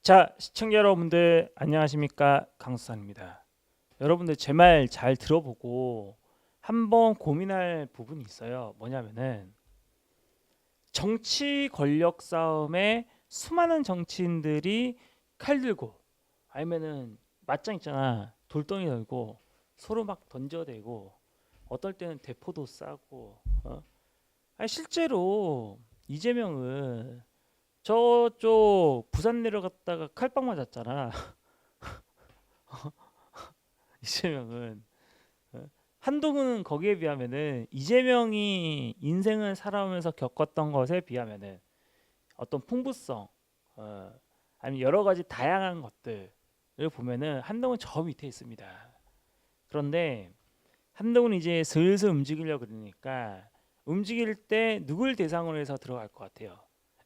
자, 시청자 여러분들 안녕하십니까? 강수산입니다. 여러분들 제 말 잘 들어보고 한번 고민할 부분이 있어요. 뭐냐면은 정치 권력 싸움에 수많은 정치인들이 칼 들고 아니면은 맞짱 있잖아. 돌덩이 들고 서로 막 던져대고 어떨 때는 대포도 싸고 아니 실제로 이재명은 저쪽 부산 내려갔다가 칼빵 맞았잖아. 이재명은 한동훈은 거기에 비하면은 이재명이 인생을 살아오면서 겪었던 것에 비하면은 어떤 풍부성, 어, 아니면 여러 가지 다양한 것들을 보면은 한동훈 저 밑에 있습니다. 그런데 한동훈이 이제 슬슬 움직이려 그러니까 움직일 때 누굴 대상으로 해서 들어갈 것 같아요.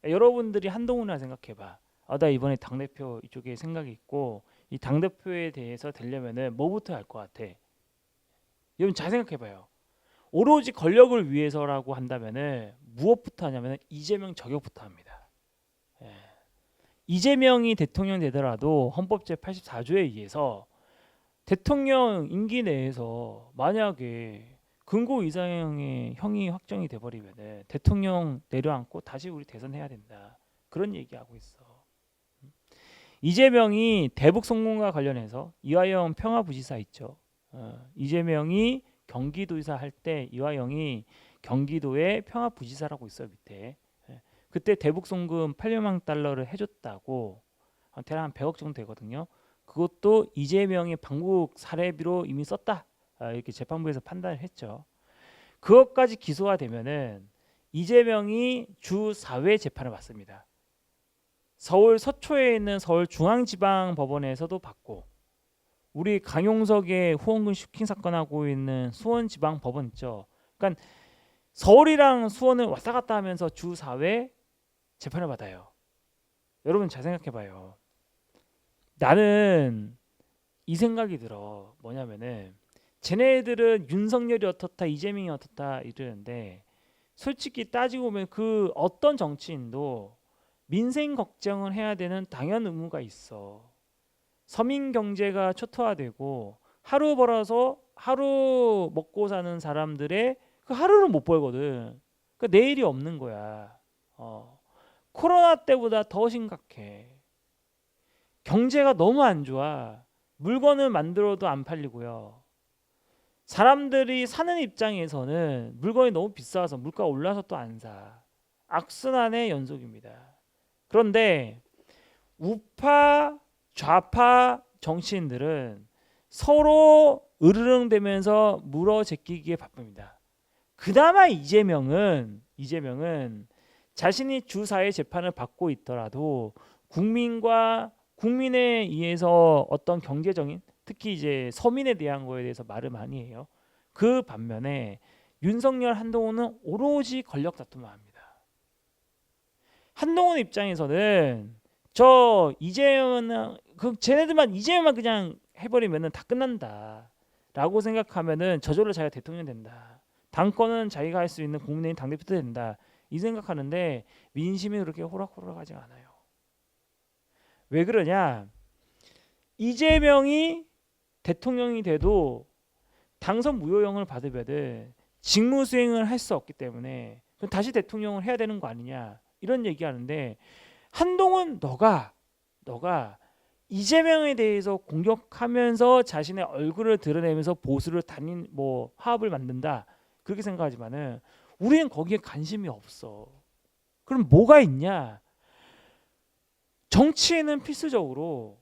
여러분들이 한동훈이라 생각해봐. 나 이번에 당대표 이쪽에 생각이 있고 이 당대표에 대해서 되려면은 뭐부터 할 것 같아? 여러분 잘 생각해봐요. 오로지 권력을 위해서라고 한다면은 무엇부터 하냐면은 이재명 저격부터 합니다. 예. 이재명이 대통령 되더라도 헌법 제 84조에 의해서 대통령 임기 내에서 만약에 금고 이상의 형이 확정이 돼버리면은 대통령 내려앉고 다시 우리 대선해야 된다. 그런 얘기하고 있어. 이재명이 대북 송금과 관련해서 이화영 평화부지사 있죠. 이재명이 경기도지사 할 때 이화영이 경기도의 평화부지사라고 있어요 밑에. 그때 대북 송금 800만 달러를 해줬다고 대략 한 100억 정도 되거든요. 그것도 이재명의 방북 사례비로 이미 썼다. 이렇게 재판부에서 판단을 했죠. 그것까지 기소가 되면은 이재명이 주 4회 재판을 받습니다. 서울 서초에 있는 서울중앙지방법원에서도 받고 우리 강용석의 후원금 슈킹 사건하고 있는 수원지방법원 있죠. 그러니까 서울이랑 수원을 왔다 갔다 하면서 주 4회 재판을 받아요. 여러분 잘 생각해봐요. 나는 이 생각이 들어. 뭐냐면은 쟤네들은 윤석열이 어떻다 이재명이 어떻다 이러는데 솔직히 따지고 보면 그 어떤 정치인도 민생 걱정을 해야 되는 당연 의무가 있어. 서민 경제가 초토화되고 하루 벌어서 하루 먹고 사는 사람들의 그 하루를 못 벌거든. 그 내일이 없는 거야. 코로나 때보다 더 심각해. 경제가 너무 안 좋아. 물건을 만들어도 안 팔리고요. 사람들이 사는 입장에서는 물건이 너무 비싸서 물가 올라서 또 안 사. 악순환의 연속입니다. 그런데 우파 좌파 정치인들은 서로 으르렁대면서 물어제끼기에 바쁩니다. 그나마 이재명은 자신이 주사의 재판을 받고 있더라도 국민과 국민에 의해서 어떤 경제적인 특히 이제 서민에 대한 거에 대해서 말을 많이 해요. 그 반면에 윤석열 한동훈은 오로지 권력 다툼만 합니다. 한동훈 입장에서는 저 이재명은 쟤네들만 이재명만 그냥 해버리면은 다 끝난다라고 생각하면은 저절로 자기가 대통령 된다. 당권은 자기가 할 수 있는 국민의힘 당대표도 된다. 이 생각하는데 민심이 그렇게 호락호락하지 않아요. 왜 그러냐? 이재명이 대통령이 돼도 당선 무효형을 받으면은 직무 수행을 할 수 없기 때문에 다시 대통령을 해야 되는 거 아니냐 이런 얘기하는데 한동훈 너가 이재명에 대해서 공격하면서 자신의 얼굴을 드러내면서 보수를 단인 뭐 화합을 만든다 그렇게 생각하지만은 우리는 거기에 관심이 없어. 그럼 뭐가 있냐? 정치에는 필수적으로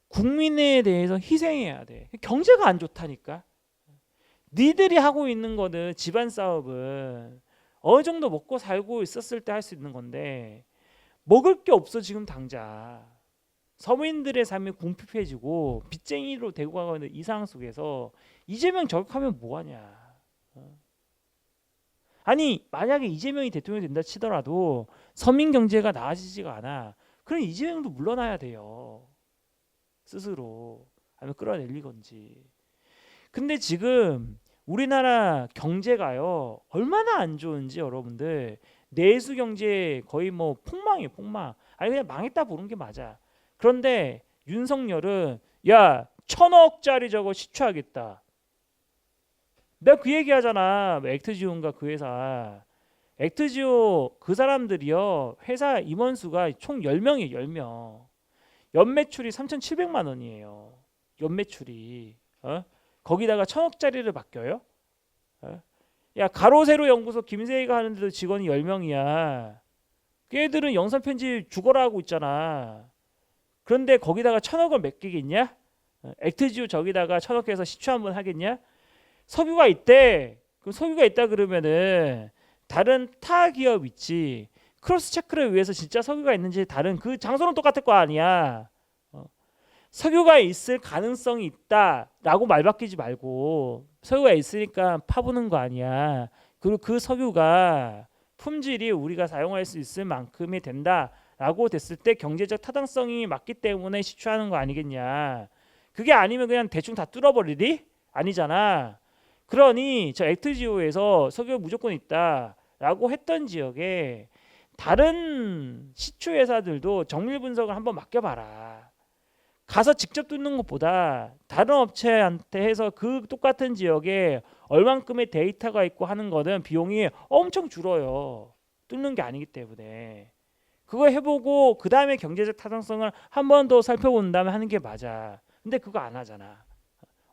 국민에 대해서 희생해야 돼. 경제가 안 좋다니까. 니들이 하고 있는 거는 집안 사업은 어느 정도 먹고 살고 있었을 때 할 수 있는 건데 먹을 게 없어 지금 당장. 서민들의 삶이 궁핍해지고 빚쟁이로 되고 가고 있는 이 상황 속에서 이재명 저격하면 뭐하냐. 아니 만약에 이재명이 대통령이 된다 치더라도 서민 경제가 나아지지가 않아. 그럼 이재명도 물러나야 돼요. 스스로. 아니면 끌어내리건지. 근데 지금 우리나라 경제가요 얼마나 안 좋은지 여러분들 내수 경제 거의 뭐 폭망이에요 폭망. 아니 그냥 망했다 보는 게 맞아. 그런데 윤석열은 야 1,000억짜리 저거 시추하겠다. 내가 그 얘기하잖아. 액트지오인가 그 회사. 액트지오 그 사람들이요. 회사 임원수가 총 10명이에요. 10명. 연매출이 3,700만 원이에요. 연매출이. 거기다가 1,000억짜리를 맡겨요? 야 가로세로 연구소 김세희가 하는데도 직원이 10명이야. 걔들은 영상 편집 죽어라 하고 있잖아. 그런데 거기다가 1,000억을 맡기겠냐? 액트지오 저기다가 1,000억 해서 시추 한번 하겠냐? 석유가 있대. 그럼 석유가 있다 그러면은 다른 타 기업 있지. 크로스 체크를 위해서 진짜 석유가 있는지 다른 그 장소는 똑같을 거 아니야. 석유가 있을 가능성이 있다라고 말 바뀌지 말고 석유가 있으니까 파보는 거 아니야. 그리고 그 석유가 품질이 우리가 사용할 수 있을 만큼이 된다라고 됐을 때 경제적 타당성이 맞기 때문에 시추하는 거 아니겠냐. 그게 아니면 그냥 대충 다 뚫어버리리? 아니잖아. 그러니 저 액트지오에서 석유 무조건 있다라고 했던 지역에 다른 시추 회사들도 정밀 분석을 한번 맡겨봐라. 가서 직접 뚫는 것보다 다른 업체한테 해서 그 똑같은 지역에 얼만큼의 데이터가 있고 하는 거는 비용이 엄청 줄어요. 뚫는 게 아니기 때문에. 그거 해보고 그 다음에 경제적 타당성을 한 번 더 살펴본 다음에 하는 게 맞아. 근데 그거 안 하잖아.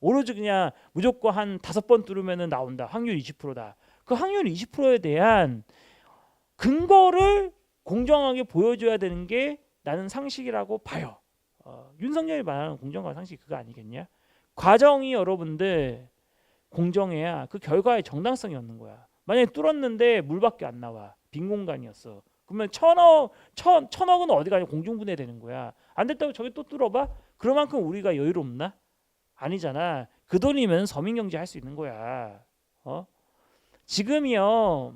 오로지 그냥 무조건 한 5번 뚫으면 나온다. 확률 20%다. 그 확률 20%에 대한 근거를 공정하게 보여줘야 되는 게 나는 상식이라고 봐요. 윤석열이 말하는 공정과 상식 그거 아니겠냐? 과정이 여러분들 공정해야 그 결과의 정당성이 없는 거야. 만약에 뚫었는데 물밖에 안 나와. 빈 공간이었어. 그러면 1,000억은 어디 가냐? 공중분해 되는 거야. 안 됐다고 저기 또 뚫어봐? 그만큼 우리가 여유롭나? 아니잖아. 그 돈이면 서민경제 할 수 있는 거야. 지금이요.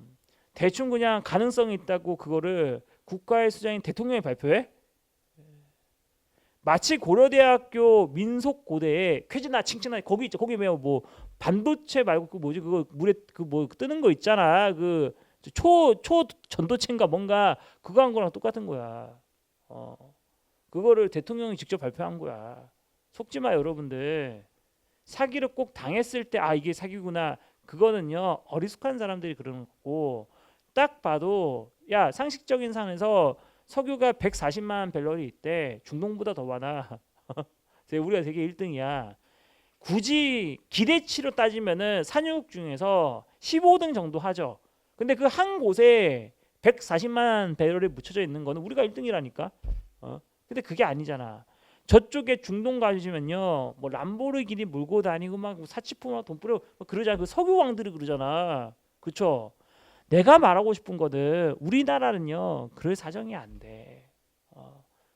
대충 그냥 가능성이 있다고 그거를 국가의 수장인 대통령이 발표해? 마치 고려대학교 민속고대에 쾌지나 칭칭나 거기 있죠. 거기 뭐 반도체 말고 그 뭐지 그거 물에 그 뭐 뜨는 거 있잖아. 그 초전도체인가 뭔가 그거 한 거랑 똑같은 거야. 그거를 대통령이 직접 발표한 거야. 속지 마 여러분들. 사기를 꼭 당했을 때 아 이게 사기구나. 그거는요 어리숙한 사람들이 그러는 거고 딱 봐도 야 상식적인 상에서 석유가 140만 밸런이 있대. 중동보다 더 많아. 우리가 세계 1등이야. 굳이 기대치로 따지면은 산유국 중에서 15등 정도 하죠. 근데 그 한 곳에 140만 배럴이 묻혀져 있는 거는 우리가 1등이라니까. 근데 그게 아니잖아. 저쪽에 중동 가시면요, 뭐 람보르기니 몰고 다니고 막 사치품만 돈 뿌려 그러잖아. 그 석유 왕들이 그러잖아. 그렇죠? 내가 말하고 싶은 거는 우리나라는요 그럴 사정이 안 돼.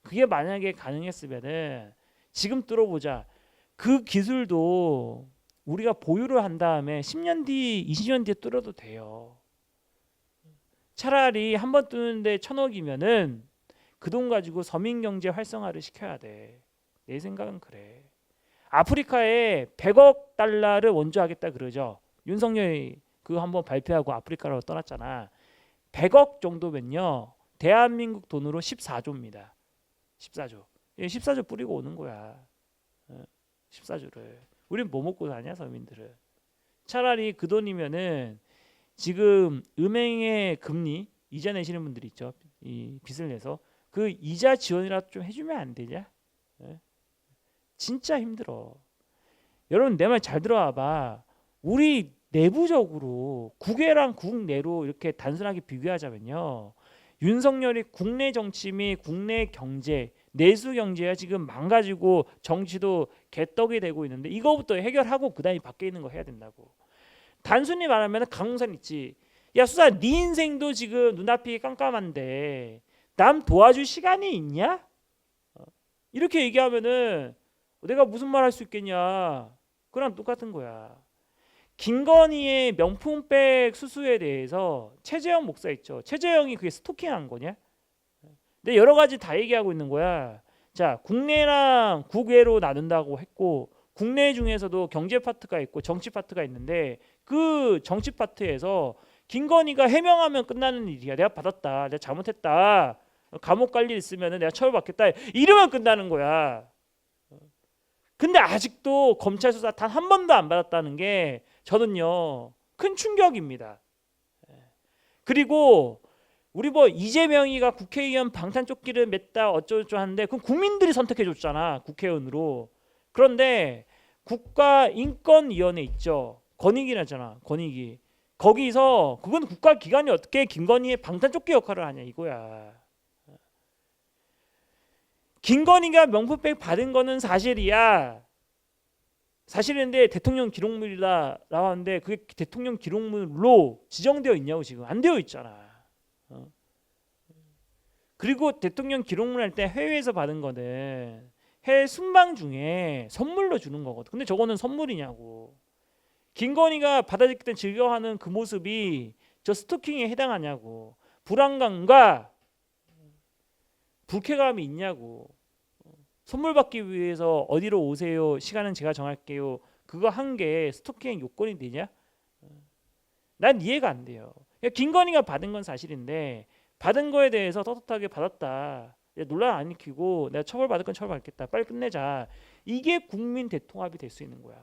그게 만약에 가능했으면은 지금 뚫어보자. 그 기술도 우리가 보유를 한 다음에 10년 뒤, 20년 뒤에 뚫어도 돼요. 차라리 한 번 뚫는데 1,000억이면은 그 돈 가지고 서민 경제 활성화를 시켜야 돼. 내 생각은 그래. 아프리카에 100억 달러를 원조하겠다 그러죠. 윤석열이 그거 한번 발표하고 아프리카로 떠났잖아. 100억 정도면요. 대한민국 돈으로 14조입니다. 14조. 14조 뿌리고 오는 거야. 14조를. 우린 뭐 먹고 사냐 서민들은. 차라리 그 돈이면은 지금 은행의 금리 이자 내시는 분들이 있죠. 이 빚을 내서 그 이자 지원이라도 좀 해주면 안 되냐? 진짜 힘들어. 여러분 내 말 잘 들어와봐. 우리 내부적으로 국외랑 국내로 이렇게 단순하게 비교하자면요. 윤석열이 국내 정치 및 국내 경제, 내수 경제가 지금 망가지고 정치도 개떡이 되고 있는데 이거부터 해결하고 그다음에 밖에 있는 거 해야 된다고. 단순히 말하면 강웅산 있지. 야 수사 네 인생도 지금 눈앞이 깜깜한데 남 도와줄 시간이 있냐? 이렇게 얘기하면은 내가 무슨 말 할 수 있겠냐. 그랑 똑같은 거야. 김건희의 명품백 수수에 대해서 최재형 목사 있죠. 최재형이 그게 스토킹한 거냐? 근데 여러 가지 다 얘기하고 있는 거야. 자, 국내랑 국외로 나눈다고 했고 국내 중에서도 경제 파트가 있고 정치 파트가 있는데 그 정치 파트에서 김건희가 해명하면 끝나는 일이야. 내가 받았다. 내가 잘못했다. 감옥 갈 일 있으면 내가 처벌받겠다 이러면 끝나는 거야. 근데 아직도 검찰 수사 단 한 번도 안 받았다는 게 저는요 큰 충격입니다. 그리고 우리 뭐 이재명이가 국회의원 방탄조끼를 맸다 어쩌고저쩌고 하는데 그건 국민들이 선택해 줬잖아 국회의원으로. 그런데 국가인권위원회 있죠. 권익위라잖아. 권익위. 거기서 그건 국가기관이 어떻게 김건희의 방탄조끼 역할을 하냐 이거야. 김건희가 명품백 받은 거는 사실이야. 사실인데 대통령 기록물이라고 하는데 그게 대통령 기록물로 지정되어 있냐고 지금 안 되어 있잖아. 그리고 대통령 기록물 할 때 해외에서 받은 거는 해외 순방 중에 선물로 주는 거거든. 근데 저거는 선물이냐고. 김건희가 받아들일 때 즐겨하는 그 모습이 저 스토킹에 해당하냐고. 불안감과 불쾌감이 있냐고. 선물 받기 위해서 어디로 오세요. 시간은 제가 정할게요. 그거 한 게 스토킹 요건이 되냐? 난 이해가 안 돼요. 김건희가 받은 건 사실인데 받은 거에 대해서 떳떳하게 받았다. 논란 안 일으키고 내가 처벌받을 건 처벌받겠다. 빨리 끝내자. 이게 국민 대통합이 될 수 있는 거야.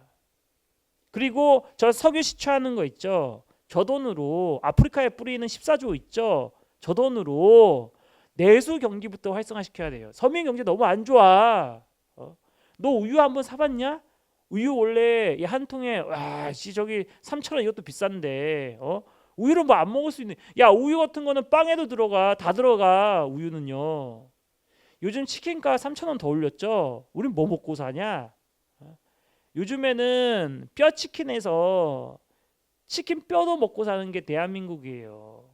그리고 저 석유 시추하는 거 있죠. 저 돈으로 아프리카에 뿌리는 14조 있죠. 저 돈으로 내수 경기부터 활성화시켜야 돼요. 서민 경제 너무 안 좋아. 너 우유 한번 사봤냐? 우유 원래 한 통에 저기 3,000원 이것도 비싼데 우유를 뭐 안 먹을 수 있는 야 우유 같은 거는 빵에도 들어가 다 들어가 우유는요. 요즘 치킨가 3,000원 더 올렸죠. 우린 뭐 먹고 사냐? 요즘에는 뼈 치킨에서 치킨 뼈도 먹고 사는 게 대한민국이에요.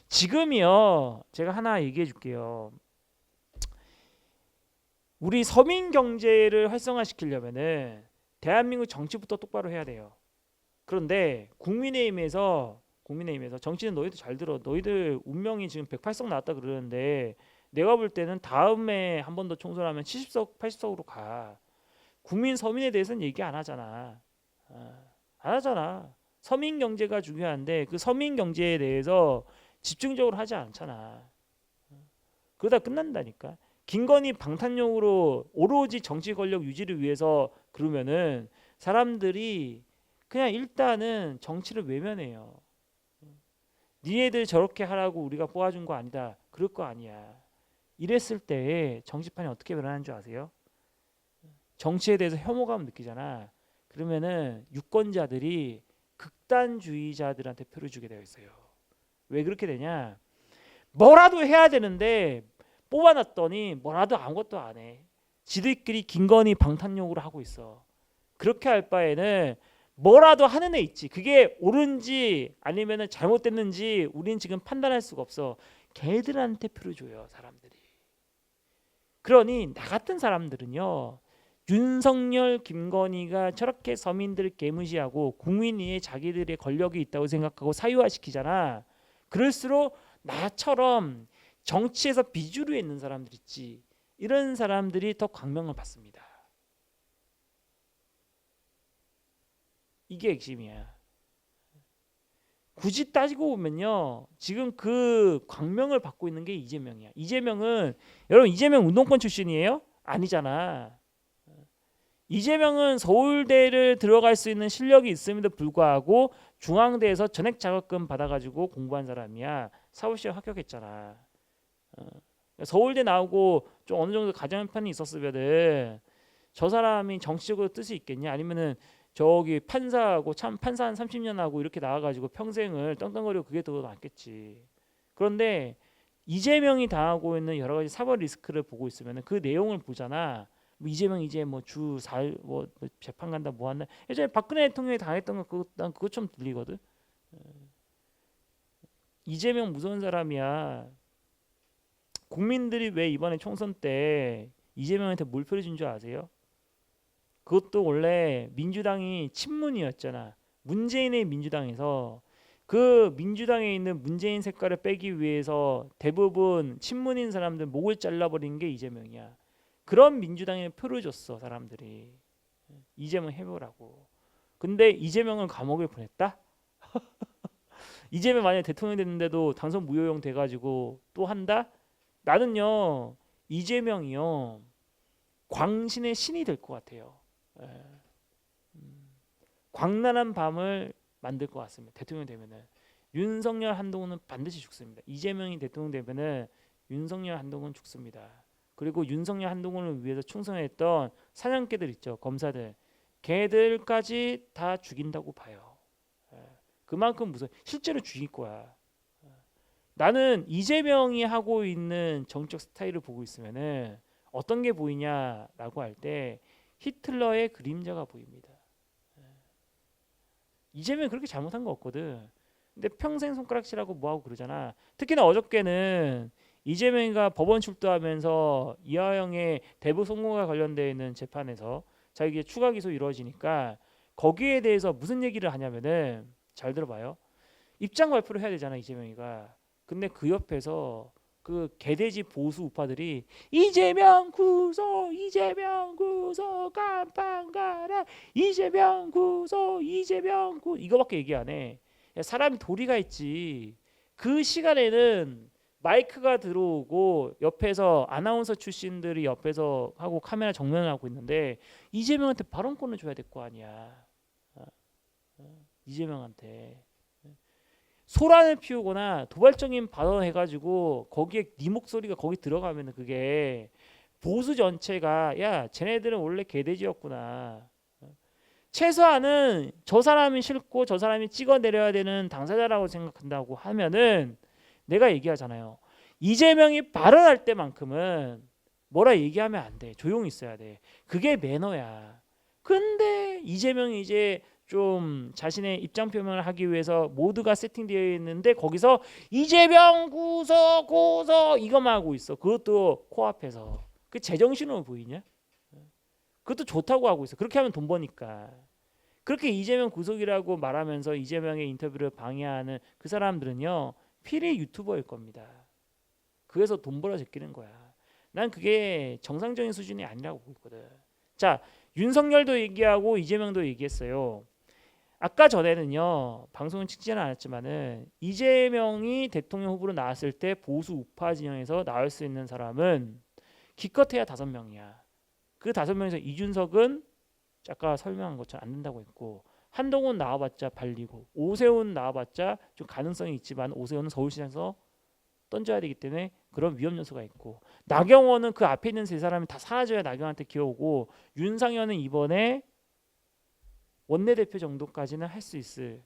지금이요. 제가 하나 얘기해 줄게요. 우리 서민 경제를 활성화시키려면은 대한민국 정치부터 똑바로 해야 돼요. 그런데 국민의힘에서 정치는 너희들 잘 들어. 너희들 운명이 지금 108석 나왔다 그러는데 내가 볼 때는 다음에 한 번 더 총선하면 70석, 80석으로 가. 국민 서민에 대해서는 얘기 안 하잖아. 안 하잖아. 서민 경제가 중요한데 그 서민 경제에 대해서 집중적으로 하지 않잖아. 그러다 끝난다니까. 김건희 방탄용으로 오로지 정치 권력 유지를 위해서 그러면은 사람들이 그냥 일단은 정치를 외면해요. 니네들 저렇게 하라고 우리가 뽑아준 거 아니다. 그럴 거 아니야. 이랬을 때 정치판이 어떻게 변하는 줄 아세요? 정치에 대해서 혐오감 느끼잖아. 그러면은 유권자들이 극단주의자들한테 표를 주게 되어 있어요. 왜 그렇게 되냐? 뭐라도 해야 되는데 뽑아놨더니 뭐라도 아무것도 안 해. 지들끼리 김건희 방탄용으로 하고 있어. 그렇게 할 바에는 뭐라도 하는 애 있지. 그게 옳은지 아니면 잘못됐는지 우린 지금 판단할 수가 없어. 걔들한테 표를 줘요. 사람들이. 그러니 나 같은 사람들은요. 윤석열, 김건희가 저렇게 서민들을 개무시하고 국민이 자기들의 권력이 있다고 생각하고 사유화시키잖아. 그럴수록 나처럼 정치에서 비주류에 있는 사람들 있지. 이런 사람들이 더 광명을 받습니다. 이게 핵심이야. 굳이 따지고 보면요. 지금 그 광명을 받고 있는 게 이재명이야. 이재명은 여러분 이재명 운동권 출신이에요? 아니잖아. 이재명은 서울대를 들어갈 수 있는 실력이 있음에도 불구하고 중앙대에서 전액 자격금 받아가지고 공부한 사람이야. 사법시험 합격했잖아. 서울대 나오고 좀 어느 정도 가정편이 있었으면은 저 사람이 정치적으로 뜻이 있겠냐? 아니면은 저기 판사하고 참 판사 한 30년 하고 이렇게 나와가지고 평생을 떵떵거리고 그게 더 낫겠지. 그런데 이재명이 당하고 있는 여러 가지 사법 리스크를 보고 있으면은 그 내용을 보잖아. 뭐 이재명 이제 뭐 주 4일 뭐 재판 간다 뭐 한다. 예전에 박근혜 대통령이 당했던 거 난 그거 좀 들리거든. 이재명 무서운 사람이야. 국민들이 왜 이번에 총선 때 이재명한테 몰표를 준 줄 아세요? 그것도 원래 민주당이 친문이었잖아. 문재인의 민주당에서 그 민주당에 있는 문재인 색깔을 빼기 위해서 대부분 친문인 사람들 목을 잘라버린 게 이재명이야. 그런 민주당에 표를 줬어 사람들이. 이재명 해보라고. 근데 이재명을 감옥에 보냈다? 이재명 만약에 대통령 됐는데도 당선 무효용 돼가지고 또 한다? 나는요 이재명이요 광신의 신이 될 것 같아요. 예. 광란한 밤을 만들 것 같습니다. 대통령 되면은 윤석열 한동훈은 반드시 죽습니다. 이재명이 대통령 되면은 윤석열 한동훈 죽습니다. 그리고 윤석열 한동훈을 위해서 충성했던 사냥개들 있죠, 검사들, 걔들까지 다 죽인다고 봐요. 예. 그만큼 무슨 실제로 죽일 거야. 나는 이재명이 하고 있는 정책 스타일을 보고 있으면은 어떤 게 보이냐라고 할 때 히틀러의 그림자가 보입니다. 이재명이 그렇게 잘못한 거 없거든. 근데 평생 손가락질하고 뭐하고 그러잖아. 특히나 어저께는 이재명이가 법원 출두하면서 이화영의 대부 송고가 관련되어 있는 재판에서 자기의 추가 기소 이루어지니까 거기에 대해서 무슨 얘기를 하냐면은 잘 들어봐요. 입장 발표를 해야 되잖아 이재명이가. 근데 그 옆에서 그 개돼지 보수 우파들이 이재명 구속, 이재명 구속, 깜빵 가라, 이재명 구속, 이재명 구속 이거밖에 얘기 안 해. 야, 사람이 도리가 있지. 그 시간에는 마이크가 들어오고 옆에서 아나운서 출신들이 옆에서 하고 카메라 정면을 하고 있는데 이재명한테 발언권을 줘야 될 거 아니야. 이재명한테. 소란을 피우거나 도발적인 발언해가지고 거기에 네 목소리가 거기 들어가면은 그게 보수 전체가 야 쟤네들은 원래 개돼지였구나. 최소한은 저 사람이 싫고 저 사람이 찍어내려야 되는 당사자라고 생각한다고 하면은 내가 얘기하잖아요. 이재명이 발언할 때만큼은 뭐라 얘기하면 안 돼. 조용히 있어야 돼. 그게 매너야. 근데 이재명이 이제 좀 자신의 입장 표명을 하기 위해서 모두가 세팅되어 있는데 거기서 이재명 구속 고소 이것만 하고 있어. 그것도 코앞에서. 그 제정신으로 보이냐? 그것도 좋다고 하고 있어. 그렇게 하면 돈 버니까. 그렇게 이재명 구속이라고 말하면서 이재명의 인터뷰를 방해하는 그 사람들은요 필히 유튜버일 겁니다. 그래서 돈 벌어 제끼는 거야. 난 그게 정상적인 수준이 아니라고 보고 있거든. 자, 윤석열도 얘기하고 이재명도 얘기했어요. 아까 전에는요 방송은 찍지는 않았지만은 이재명이 대통령 후보로 나왔을 때 보수 우파 진영에서 나올 수 있는 사람은 기껏해야 5명이야. 그 5명에서 이준석은 아까 설명한 것처럼 안 된다고 했고 한동훈 나와봤자 발리고 오세훈 나와봤자 좀 가능성이 있지만 오세훈은 서울시장에서 던져야 되기 때문에 그런 위험 요소가 있고 나경원은 그 앞에 있는 3사람이 다 사라져야 나경원한테 기어오고 윤상현은 이번에 원내대표 정도까지는 할 수 있을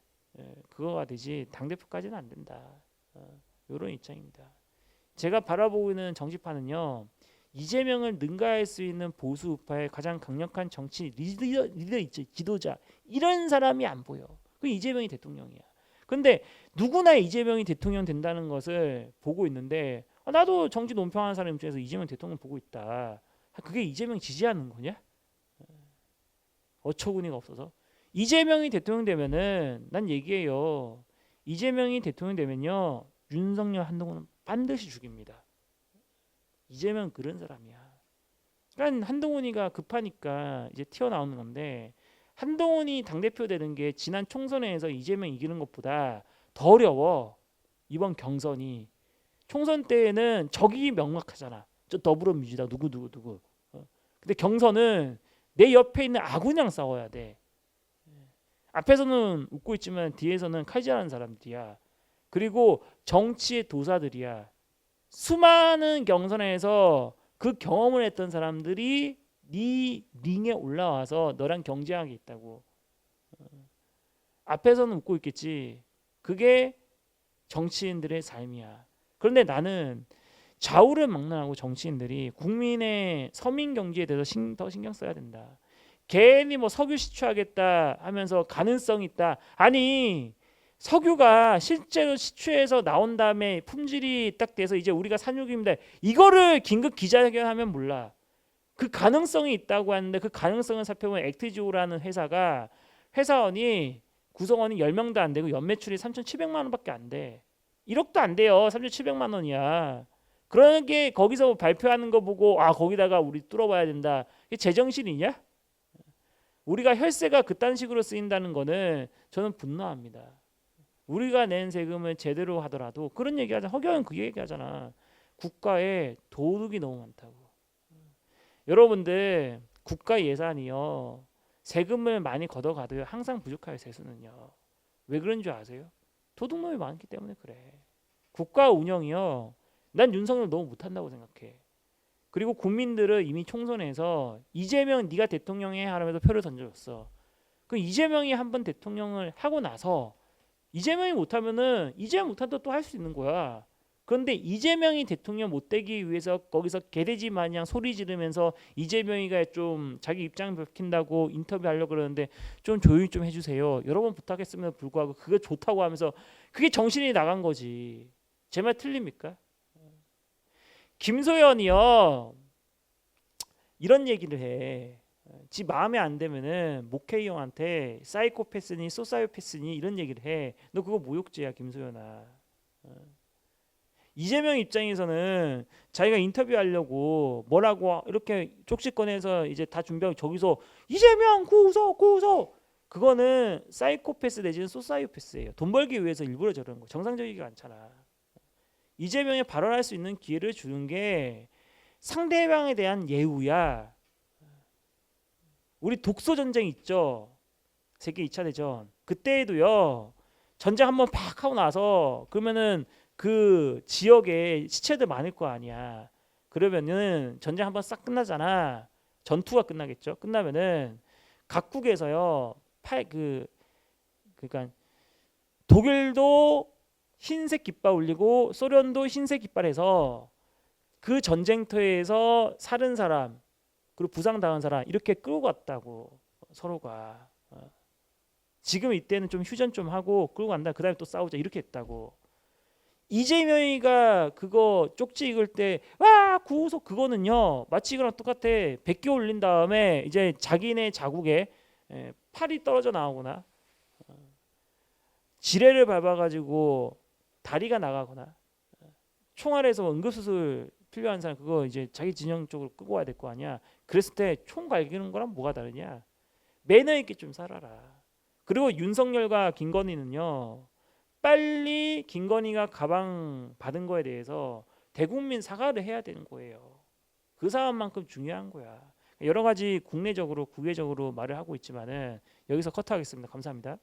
그거가 되지 당대표까지는 안 된다. 이런 입장입니다. 제가 바라보고 있는 정치판은요. 이재명을 능가할 수 있는 보수 우파의 가장 강력한 정치 리더 있죠. 지도자. 이런 사람이 안 보여. 그 이재명이 대통령이야. 근데 누구나 이재명이 대통령 된다는 것을 보고 있는데 나도 정치 논평하는 사람 입장에서 이재명 대통령 보고 있다. 그게 이재명 지지하는 거냐? 어처구니가 없어서. 이재명이 대통령 되면은 난 얘기해요. 이재명이 대통령 되면요. 윤석열 한동훈은 반드시 죽입니다. 이재명 그런 사람이야. 그러니까 한동훈이가 급하니까 이제 튀어나오는 건데 한동훈이 당대표 되는 게 지난 총선에서 이재명 이기는 것보다 더 어려워. 이번 경선이. 총선 때에는 적이 명확하잖아. 저 더불어민주당 누구. 근데 경선은 내 옆에 있는 아군이랑 싸워야 돼. 앞에서는 웃고 있지만 뒤에서는 칼질하는 사람들이야. 그리고 정치의 도사들이야. 수많은 경선에서 그 경험을 했던 사람들이 네 링에 올라와서 너랑 경쟁하게 있다고. 앞에서는 웃고 있겠지. 그게 정치인들의 삶이야. 그런데 나는 좌우를 막론하고 정치인들이 국민의 서민 경제에 대해서 더 신경 써야 된다. 괜히 뭐 석유 시추하겠다 하면서 가능성 있다. 아니 석유가 실제로 시추해서 나온 다음에 품질이 딱 돼서 이제 우리가 산유기입니다. 이거를 긴급 기자회견하면 몰라. 그 가능성이 있다고 하는데 그 가능성을 살펴보면 액티지오라는 회사가 회사원이 구성원이 10명도 안 되고 연매출이 3,700만 원밖에 안 돼. 1억도 안 돼요. 3,700만 원이야. 그런 게 거기서 발표하는 거 보고 거기다가 우리 뚫어봐야 된다. 이게 제정신이냐? 우리가 혈세가 그딴 식으로 쓰인다는 거는 저는 분노합니다. 우리가 낸 세금을 제대로 하더라도 그런 얘기하잖아. 허경영 그 얘기하잖아. 국가에 도둑이 너무 많다고. 여러분들 국가 예산이요. 세금을 많이 걷어가도요. 항상 부족해요. 세수는요. 왜 그런 줄 아세요? 도둑놈이 많기 때문에 그래. 국가 운영이요. 난 윤석열 너무 못한다고 생각해. 그리고 국민들은 이미 총선에서 이재명 네가 대통령해 하면서 표를 던져줬어. 그 이재명이 한번 대통령을 하고 나서 이재명이 못하면은 이재명 못한다 또 할 수 있는 거야. 그런데 이재명이 대통령 못 되기 위해서 거기서 개돼지 마냥 소리 지르면서 이재명이가 좀 자기 입장 밝힌다고 인터뷰하려고 그러는데 좀 조용히 좀 해주세요. 여러 번 부탁했음에도 불구하고 그거 좋다고 하면서 그게 정신이 나간 거지. 제 말 틀립니까? 김소연이요 이런 얘기를 해. 지 마음에 안 들면은 목회의 형한테 사이코패스니 소사이오패스니 이런 얘기를 해. 너 그거 모욕죄야 김소연아. 이재명 입장에서는 자기가 인터뷰하려고 뭐라고 이렇게 쪽지 꺼내서 이제 다 준비하고 저기서 이재명 구속 구속 그거는 사이코패스 내지는 소사이오패스예요. 돈 벌기 위해서 일부러 저러는 거. 정상적이지가 않잖아. 이재명이 발언할 수 있는 기회를 주는 게 상대방에 대한 예우야. 우리 독소 전쟁 있죠. 세계 2차 대전. 그때에도요. 전쟁 한번 팍 하고 나서 그러면은 그 지역에 시체들 많을 거 아니야. 그러면은 전쟁 한번 싹 끝나잖아. 전투가 끝나겠죠. 끝나면은 각국에서요. 그러니까 독일도 흰색 깃발 올리고 소련도 흰색 깃발해서 그 전쟁터에서 살은 사람 그리고 부상당한 사람 이렇게 끌고 갔다고 서로가. 지금 이때는 좀 휴전 좀 하고 끌고 간다. 그다음에 또 싸우자 이렇게 했다고. 이재명이가 그거 쪽지 읽을 때 와 구속 그거는요 마치 이거랑 똑같아. 100개 올린 다음에 이제 자기네 자국에 팔이 떨어져 나오거나 지뢰를 밟아가지고 다리가 나가거나 총알에서 응급수술 필요한 사람 그거 이제 자기 진영 쪽으로 끄고 와야 될 거 아니야. 그랬을 때 총 갈기는 거랑 뭐가 다르냐. 매너 있게 좀 살아라. 그리고 윤석열과 김건희는요 빨리 김건희가 가방 받은 거에 대해서 대국민 사과를 해야 되는 거예요. 그 사안만큼 중요한 거야. 여러 가지 국내적으로 국외적으로 말을 하고 있지만은 여기서 컷하겠습니다. 감사합니다.